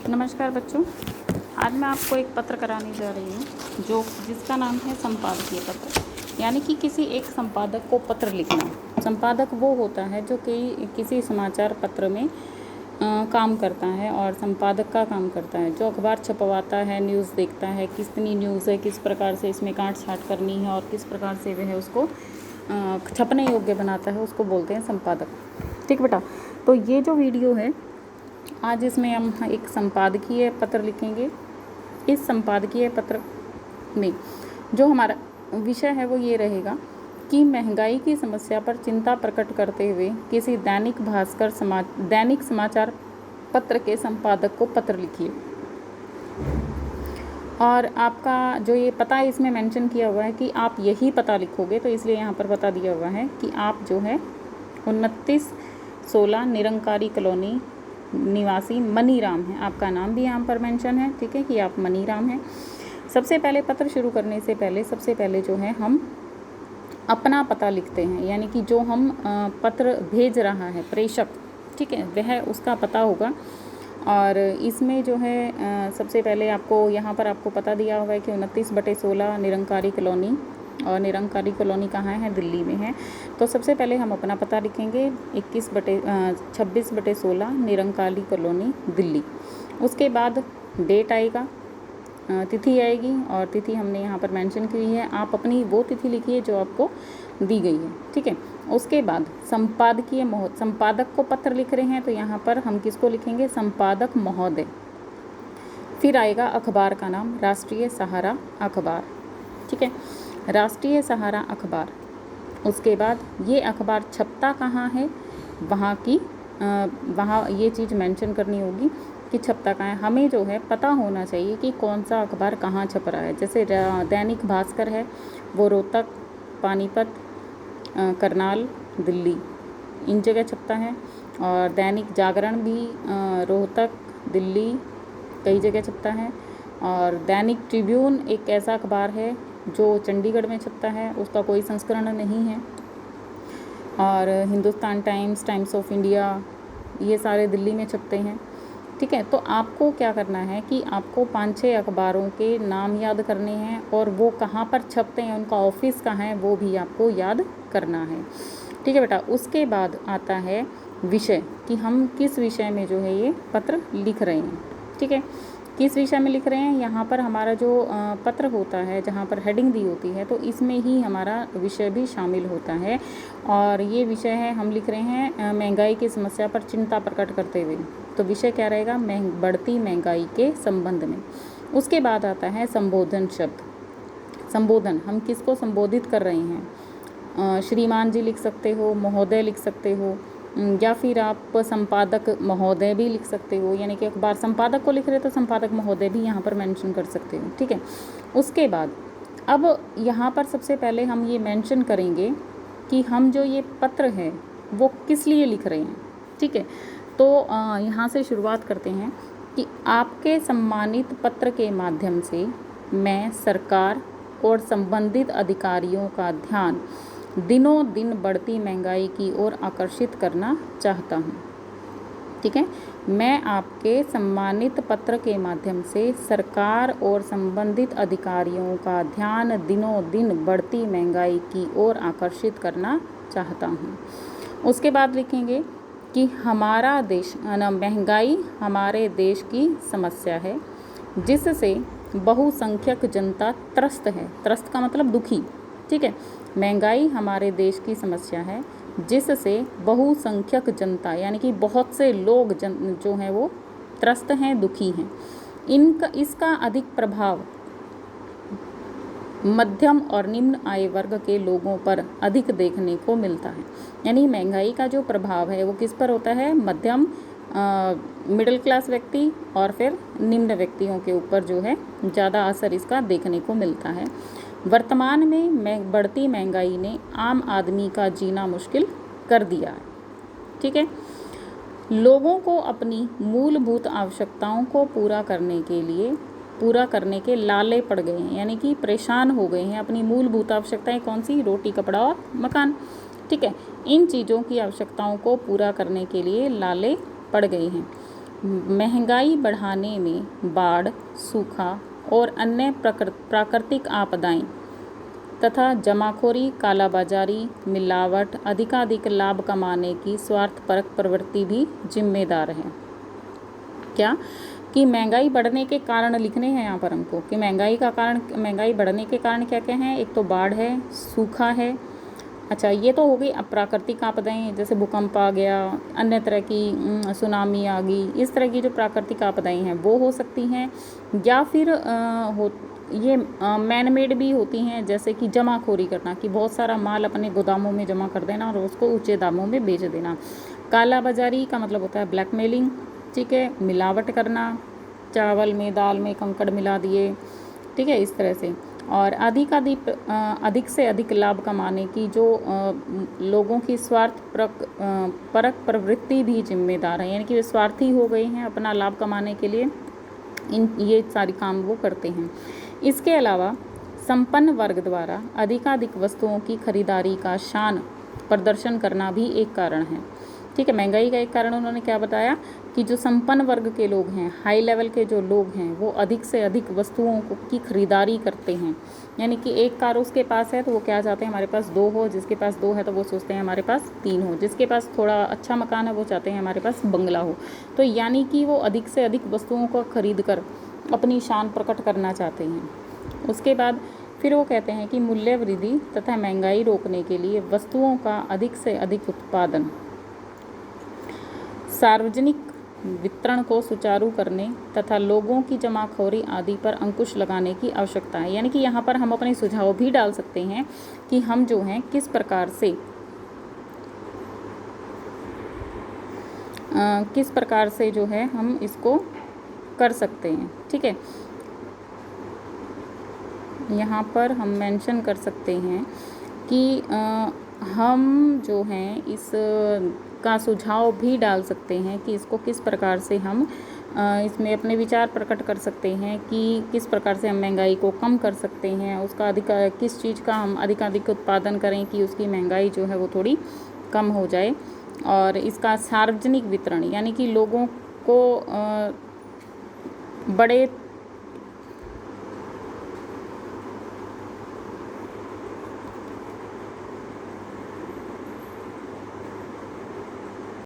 नमस्कार बच्चों, आज मैं आपको एक पत्र कराने जा रही हूँ जिसका नाम है संपादकीय पत्र। यानी कि किसी एक संपादक को पत्र लिखना। संपादक वो होता है जो कि किसी समाचार पत्र में काम करता है और संपादक का काम करता है, जो अखबार छपवाता है, न्यूज़ देखता है, कितनी न्यूज़ है, किस प्रकार से इसमें काट छाँट करनी है और किस प्रकार से वह उसको छपने योग्य बनाता है, उसको बोलते हैं संपादक। ठीक बेटा, तो ये जो वीडियो है आज इसमें हम एक संपादकीय पत्र लिखेंगे। इस संपादकीय पत्र में जो हमारा विषय है वो ये रहेगा कि महंगाई की समस्या पर चिंता प्रकट करते हुए किसी दैनिक समाचार पत्र के संपादक को पत्र लिखिए। और आपका जो ये पता इसमें मेंशन किया हुआ है कि आप यही पता लिखोगे, तो इसलिए यहाँ पर बता दिया हुआ है कि आप जो है 2916 निरंकारी कॉलोनी निवासी मनीराम है। आपका नाम भी यहाँ पर मेंशन है, ठीक है, कि आप मनीराम हैं। सबसे पहले पत्र शुरू करने से पहले सबसे पहले जो है हम अपना पता लिखते हैं, यानी कि जो हम पत्र भेज रहा है प्रेषक, ठीक है, वह उसका पता होगा। और इसमें जो है सबसे पहले आपको यहाँ पर आपको पता दिया हुआ है कि 29/16 निरंकारी कॉलोनी, और निरंकारी कॉलोनी कहाँ है? दिल्ली में है। तो सबसे पहले हम अपना पता लिखेंगे 26/16 निरंकारी कॉलोनी दिल्ली। उसके बाद डेट आएगा, तिथि आएगी, और तिथि हमने यहाँ पर मेंशन की है। आप अपनी वो तिथि लिखिए जो आपको दी गई है, ठीक है। उसके बाद संपादक को पत्र लिख रहे हैं, तो यहाँ पर हम किसको लिखेंगे? संपादक महोदय। फिर आएगा अखबार का नाम, राष्ट्रीय सहारा अखबार, ठीक है, राष्ट्रीय सहारा अखबार। उसके बाद ये अखबार छपता कहाँ है, वहाँ ये चीज़ मेंशन करनी होगी कि छपता कहाँ है। हमें जो है पता होना चाहिए कि कौन सा अखबार कहाँ छप रहा है। जैसे दैनिक भास्कर है, वो रोहतक, पानीपत, करनाल, दिल्ली, इन जगह छपता है। और दैनिक जागरण भी रोहतक, दिल्ली, कई जगह छपता है। और दैनिक ट्रिब्यून एक ऐसा अखबार है जो चंडीगढ़ में छपता है, उसका कोई संस्करण नहीं है। और Hindustan times, times of India, ये सारे दिल्ली में छपते हैं, ठीक है। तो आपको क्या करना है कि आपको 5-6 अखबारों के नाम याद करने हैं, और वो कहाँ पर छपते हैं, उनका ऑफिस कहाँ है, वो भी आपको याद करना है, ठीक है बेटा। उसके बाद आता है विषय, कि हम किस विषय में जो है ये पत्र लिख रहे हैं, ठीक है, किस विषय में लिख रहे हैं। यहाँ पर हमारा जो पत्र होता है, जहाँ पर हेडिंग दी होती है, तो इसमें ही हमारा विषय भी शामिल होता है। और ये विषय है, हम लिख रहे हैं महंगाई की समस्या पर चिंता प्रकट करते हुए। तो विषय क्या रहेगा? बढ़ती महंगाई के संबंध में। उसके बाद आता है संबोधन शब्द। संबोधन, हम किसको संबोधित कर रहे हैं? श्रीमान जी लिख सकते हो, महोदय लिख सकते हो, या फिर आप संपादक महोदय भी लिख सकते हो। यानी कि अखबार संपादक को लिख रहे तो संपादक महोदय भी यहाँ पर मेंशन कर सकते हो, ठीक है। उसके बाद अब यहाँ पर सबसे पहले हम ये मेंशन करेंगे कि हम जो ये पत्र है वो किस लिए लिख रहे हैं, ठीक है। तो यहाँ से शुरुआत करते हैं कि आपके सम्मानित पत्र के माध्यम से मैं सरकार और संबंधित अधिकारियों का ध्यान दिनों दिन बढ़ती महंगाई की ओर आकर्षित करना चाहता हूँ, ठीक है। मैं आपके सम्मानित पत्र के माध्यम से सरकार और संबंधित अधिकारियों का ध्यान दिनों दिन बढ़ती महंगाई की ओर आकर्षित करना चाहता हूँ। उसके बाद लिखेंगे कि हमारा देश महंगाई हमारे देश की समस्या है, जिससे बहुसंख्यक जनता त्रस्त है। त्रस्त का मतलब दुखी, ठीक है। महंगाई हमारे देश की समस्या है, जिससे बहुसंख्यक जनता, यानी कि बहुत से लोग जो हैं वो त्रस्त हैं, दुखी हैं। इसका अधिक प्रभाव मध्यम और निम्न आय वर्ग के लोगों पर अधिक देखने को मिलता है। यानी महंगाई का जो प्रभाव है वो किस पर होता है? मध्यम, मिडिल क्लास व्यक्ति और फिर निम्न व्यक्तियों के ऊपर जो है ज़्यादा असर इसका देखने को मिलता है। वर्तमान में बढ़ती महंगाई ने आम आदमी का जीना मुश्किल कर दिया है, ठीक है। लोगों को अपनी मूलभूत आवश्यकताओं को पूरा करने के लाले पड़ गए हैं, यानी कि परेशान हो गए हैं। अपनी मूलभूत आवश्यकताएं कौन सी? रोटी, कपड़ा और मकान, ठीक है। इन चीज़ों की आवश्यकताओं को पूरा करने के लिए लाले पड़ गए हैं। महंगाई बढ़ाने में बाढ़, सूखा और अन्य प्राकृतिक आपदाएं तथा जमाखोरी, कालाबाजारी, मिलावट, अधिकाधिक लाभ कमाने की स्वार्थपरक प्रवृत्ति भी जिम्मेदार है। क्या कि महंगाई बढ़ने के कारण लिखने हैं यहाँ पर हमको कि महंगाई बढ़ने के कारण क्या क्या हैं। एक तो बाढ़ है, सूखा है। अच्छा, ये तो हो गई प्राकृतिक आपदाएं, जैसे भूकंप आ गया, अन्य तरह की सुनामी आ गई, इस तरह की जो प्राकृतिक आपदाएं हैं वो हो सकती हैं। या फिर ये मैन मेड भी होती हैं, जैसे कि जमाखोरी करना, कि बहुत सारा माल अपने गोदामों में जमा कर देना और उसको ऊंचे दामों में बेच देना। कालाबाजारी का मतलब होता है ब्लैकमेलिंग, ठीक है, मिलावट करना, चावल में, दाल में कंकड़ मिला दिए, ठीक है, इस तरह से। और अधिक से अधिक लाभ कमाने की जो लोगों की परक प्रवृत्ति भी जिम्मेदार है, यानी कि वे स्वार्थी हो गए हैं, अपना लाभ कमाने के लिए ये सारी काम वो करते हैं। इसके अलावा संपन्न वर्ग द्वारा अधिकाधिक वस्तुओं की खरीदारी का शान प्रदर्शन करना भी एक कारण है, ठीक है। महंगाई का एक कारण उन्होंने क्या बताया कि जो संपन्न वर्ग के लोग हैं, हाई लेवल के जो लोग हैं, वो अधिक से अधिक वस्तुओं की खरीदारी करते हैं। यानी कि एक कार उसके पास है तो वो क्या चाहते हैं, हमारे पास 2 हो, जिसके पास 2 है तो वो सोचते हैं हमारे पास 3 हो, जिसके पास थोड़ा अच्छा मकान है वो चाहते हैं हमारे पास बंगला हो। तो यानी कि वो अधिक से अधिक वस्तुओं को खरीद कर अपनी शान प्रकट करना चाहते हैं। उसके बाद फिर वो कहते हैं कि मूल्य वृद्धि तथा महंगाई रोकने के लिए वस्तुओं का अधिक से अधिक उत्पादन, सार्वजनिक वितरण को सुचारू करने तथा लोगों की जमाखोरी आदि पर अंकुश लगाने की आवश्यकता है। यानी कि यहाँ पर हम अपने सुझाव भी डाल सकते हैं कि हम जो हैं किस प्रकार से जो है हम इसको कर सकते हैं, ठीक है। यहाँ पर हम मेंशन कर सकते हैं कि हम जो हैं इस का सुझाव भी डाल सकते हैं कि इसको किस प्रकार से हम इसमें अपने विचार प्रकट कर सकते हैं कि किस प्रकार से हम महंगाई को कम कर सकते हैं, उसका किस चीज़ का हम अधिकाधिक उत्पादन करें कि उसकी महंगाई जो है वो थोड़ी कम हो जाए। और इसका सार्वजनिक वितरण, यानी कि लोगों को बड़े